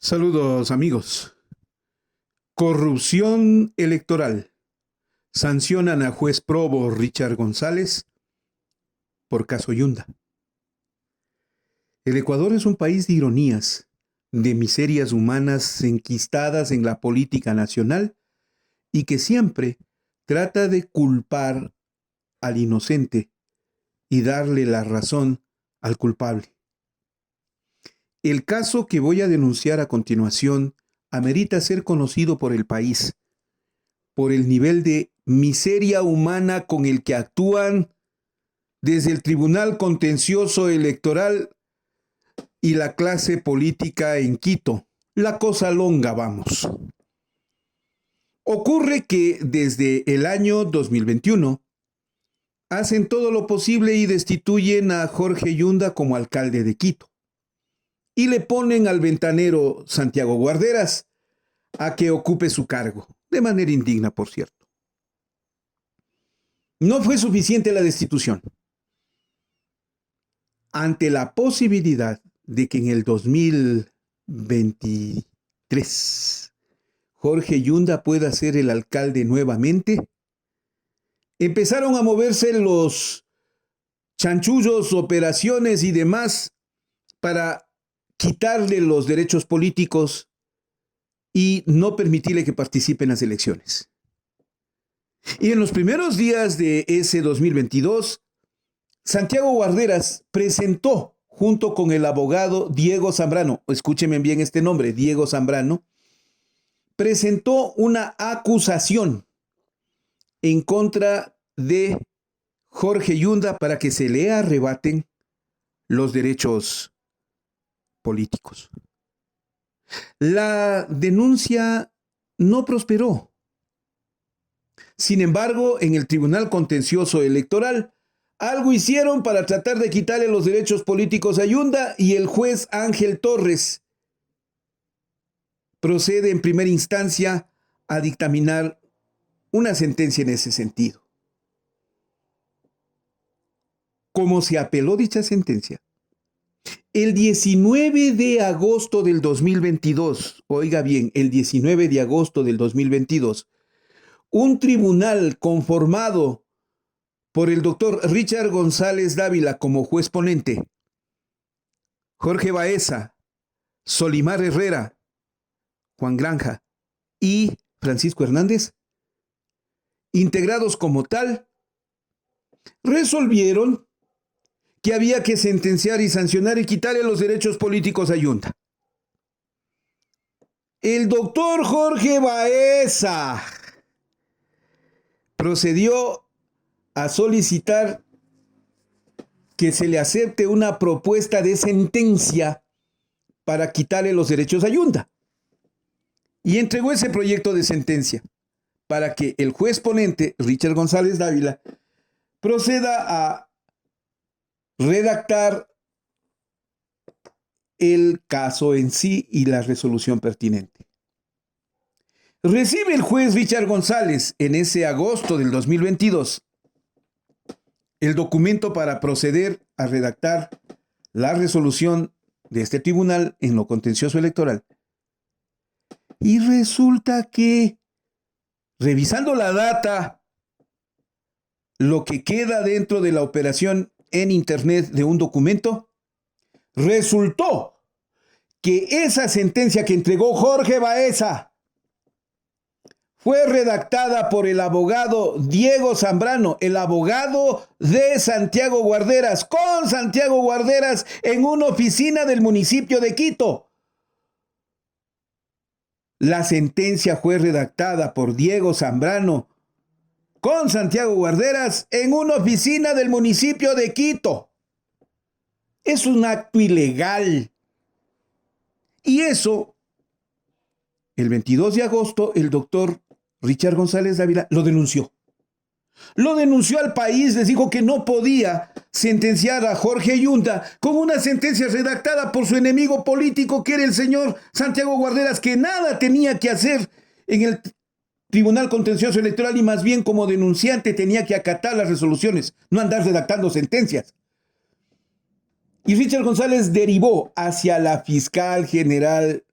Saludos amigos. Corrupción electoral. Sancionan a juez probo Richard González por caso Yunda. El Ecuador es un país de ironías, de miserias humanas enquistadas en la política nacional y que siempre trata de culpar al inocente y darle la razón al culpable. El caso que voy a denunciar a continuación amerita ser conocido por el país, por el nivel de miseria humana con el que actúan desde el Tribunal Contencioso Electoral y la clase política en Quito. La cosa longa, vamos. Ocurre que desde el año 2021 hacen todo lo posible y destituyen a Jorge Yunda como alcalde de Quito. Y le ponen al ventanero Santiago Guarderas a que ocupe su cargo, de manera indigna, por cierto. No fue suficiente la destitución. Ante la posibilidad de que en el 2023 Jorge Yunda pueda ser el alcalde nuevamente, empezaron a moverse los chanchullos, operaciones y demás para quitarle los derechos políticos y no permitirle que participe en las elecciones. Y en los primeros días de ese 2022, Santiago Guarderas presentó, junto con el abogado Diego Zambrano, escúchenme bien este nombre, Diego Zambrano, presentó una acusación en contra de Jorge Yunda para que se le arrebaten los derechos políticos. La denuncia no prosperó. Sin embargo, en el Tribunal Contencioso Electoral, algo hicieron para tratar de quitarle los derechos políticos a Yunda y el juez Ángel Torres procede en primera instancia a dictaminar una sentencia en ese sentido. Como se apeló dicha sentencia, el 19 de agosto del 2022, oiga bien, el 19 de agosto del 2022, un tribunal conformado por el doctor Richard González Dávila como juez ponente, Jorge Baeza, Solimar Herrera, Juan Granja y Francisco Hernández, integrados como tal, resolvieron que había que sentenciar y sancionar y quitarle los derechos políticos a Yunda. El doctor Jorge Baeza procedió a solicitar que se le acepte una propuesta de sentencia para quitarle los derechos a Yunda. Y entregó ese proyecto de sentencia para que el juez ponente, Richard González Dávila, proceda a redactar el caso en sí y la resolución pertinente. Recibe el juez Richard González en ese agosto del 2022 el documento para proceder a redactar la resolución de este tribunal en lo contencioso electoral. Y resulta que, revisando la data, lo que queda dentro de la operación en internet de un documento, resultó que esa sentencia que entregó Jorge Baeza fue redactada por el abogado Diego Zambrano, el abogado de Santiago Guarderas, con Santiago Guarderas en una oficina del municipio de Quito. La sentencia fue redactada por Diego Zambrano con Santiago Guarderas en una oficina del municipio de Quito. Es un acto ilegal. Y eso, el 22 de agosto, el doctor Richard González Dávila lo denunció. Lo denunció al país, les dijo que no podía sentenciar a Jorge Yunda con una sentencia redactada por su enemigo político, que era el señor Santiago Guarderas, que nada tenía que hacer en el Tribunal Contencioso Electoral y más bien como denunciante tenía que acatar las resoluciones, no andar redactando sentencias. Y Richard González derivó hacia la fiscal general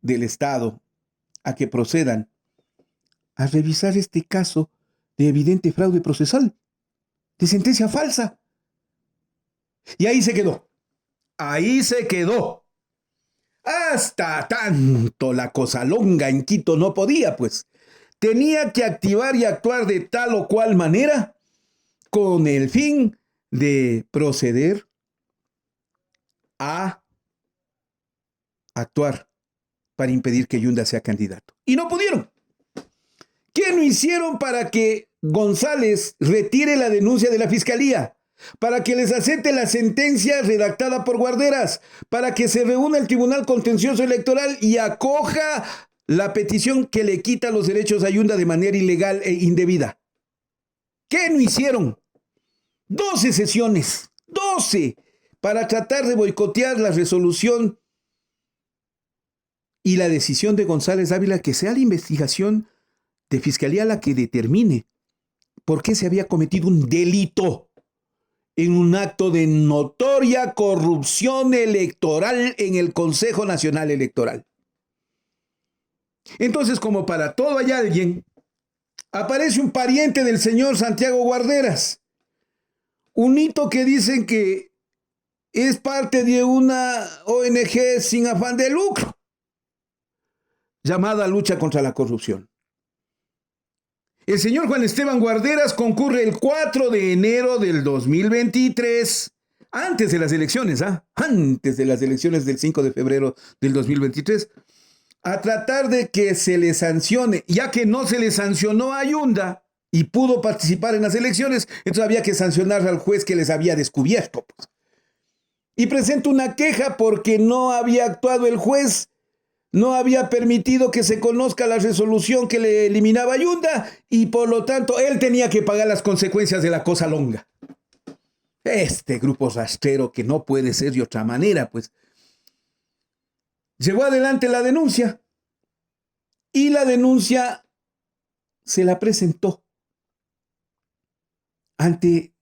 del Estado a que procedan a revisar este caso de evidente fraude procesal, de sentencia falsa. Y ahí se quedó. Ahí se quedó. Hasta tanto la cosa longa en Quito no podía, pues. Tenía que activar y actuar de tal o cual manera con el fin de proceder a actuar para impedir que Yunda sea candidato. Y no pudieron. ¿Qué no hicieron para que González retire la denuncia de la fiscalía? Para que les acepte la sentencia redactada por Guarderas, para que se reúna el Tribunal Contencioso Electoral y acoja la petición que le quita los derechos a Yunda de manera ilegal e indebida. ¿Qué no hicieron? 12 sesiones, 12, para tratar de boicotear la resolución y la decisión de González Dávila, que sea la investigación de fiscalía la que determine por qué se había cometido un delito en un acto de notoria corrupción electoral en el Consejo Nacional Electoral. Entonces, como para todo hay alguien, aparece un pariente del señor Santiago Guarderas, un hito que dicen que es parte de una ONG sin afán de lucro, llamada Lucha contra la Corrupción. El señor Juan Esteban Guarderas concurre el 4 de enero del 2023, antes de las elecciones, antes de las elecciones del 5 de febrero del 2023, a tratar de que se le sancione, ya que no se le sancionó a Yunda y pudo participar en las elecciones, entonces había que sancionar al juez que les había descubierto. Y presenta una queja porque no había actuado el juez, no había permitido que se conozca la resolución que le eliminaba a Yunda y por lo tanto él tenía que pagar las consecuencias de la cosa longa. Este grupo rastrero, que no puede ser de otra manera, pues llevó adelante la denuncia y la denuncia se la presentó ante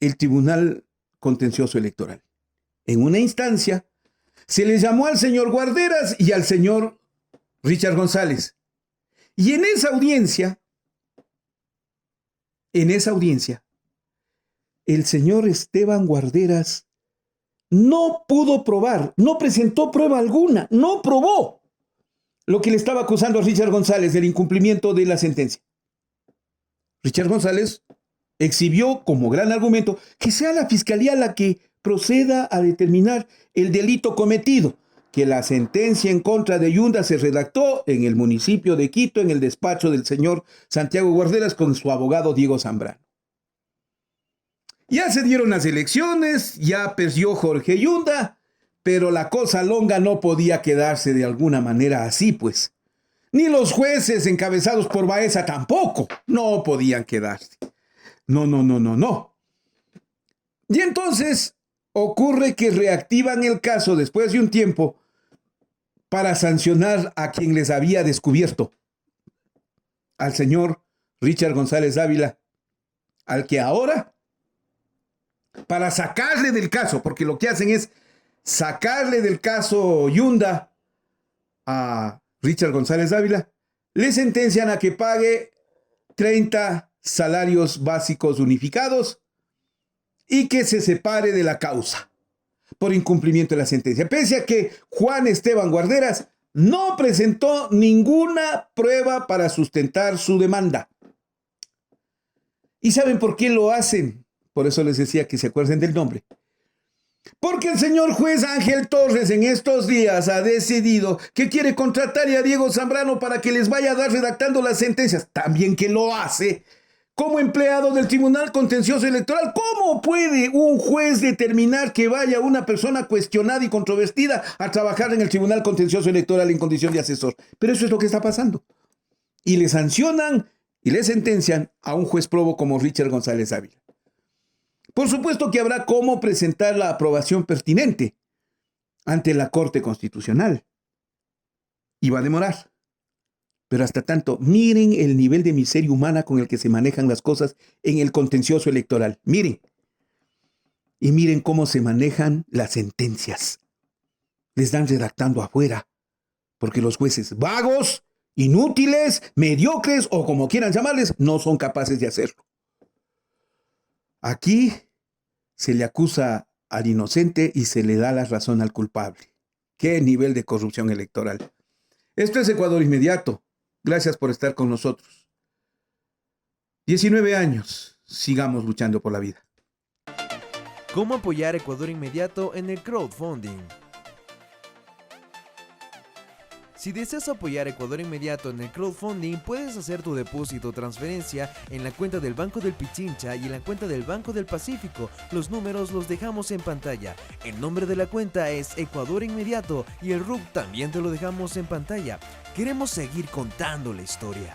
el Tribunal Contencioso Electoral. En una instancia se le llamó al señor Guarderas y al señor Richard González. Y en esa audiencia, el señor Esteban Guarderas no pudo probar, no presentó prueba alguna, no probó lo que le estaba acusando a Richard González del incumplimiento de la sentencia. Richard González exhibió como gran argumento que sea la fiscalía la que proceda a determinar el delito cometido, que la sentencia en contra de Yunda se redactó en el municipio de Quito, en el despacho del señor Santiago Guarderas con su abogado Diego Zambrano. Ya se dieron las elecciones, ya perdió Jorge Yunda, pero la cosa longa no podía quedarse de alguna manera así, pues. Ni los jueces encabezados por Baeza tampoco, no podían quedarse. No. Y entonces ocurre que reactivan el caso después de un tiempo para sancionar a quien les había descubierto, al señor Richard González Dávila, al que ahora, para sacarle del caso, porque lo que hacen es sacarle del caso Yunda a Richard González Dávila, le sentencian a que pague 30 salarios básicos unificados y que se separe de la causa por incumplimiento de la sentencia, pese a que Juan Esteban Guarderas no presentó ninguna prueba para sustentar su demanda. ¿Y saben por qué lo hacen? Por eso les decía que se acuerden del nombre. Porque el señor juez Ángel Torres en estos días ha decidido que quiere contratar a Diego Zambrano para que les vaya a dar redactando las sentencias. También que lo hace como empleado del Tribunal Contencioso Electoral. ¿Cómo puede un juez determinar que vaya una persona cuestionada y controvertida a trabajar en el Tribunal Contencioso Electoral en condición de asesor? Pero eso es lo que está pasando. Y le sancionan y le sentencian a un juez probo como Richard González Dávila. Por supuesto que habrá cómo presentar la aprobación pertinente ante la Corte Constitucional. Y va a demorar. Pero hasta tanto, miren el nivel de miseria humana con el que se manejan las cosas en el contencioso electoral. Miren. Y miren cómo se manejan las sentencias. Les dan redactando afuera, porque los jueces vagos, inútiles, mediocres o como quieran llamarles, no son capaces de hacerlo. Aquí se le acusa al inocente y se le da la razón al culpable. ¡Qué nivel de corrupción electoral! Esto es Ecuador Inmediato. Gracias por estar con nosotros. 19 años. Sigamos luchando por la vida. ¿Cómo apoyar Ecuador Inmediato en el crowdfunding? Si deseas apoyar Ecuador Inmediato en el crowdfunding, puedes hacer tu depósito o transferencia en la cuenta del Banco del Pichincha y en la cuenta del Banco del Pacífico. Los números los dejamos en pantalla. El nombre de la cuenta es Ecuador Inmediato y el RUC también te lo dejamos en pantalla. Queremos seguir contando la historia.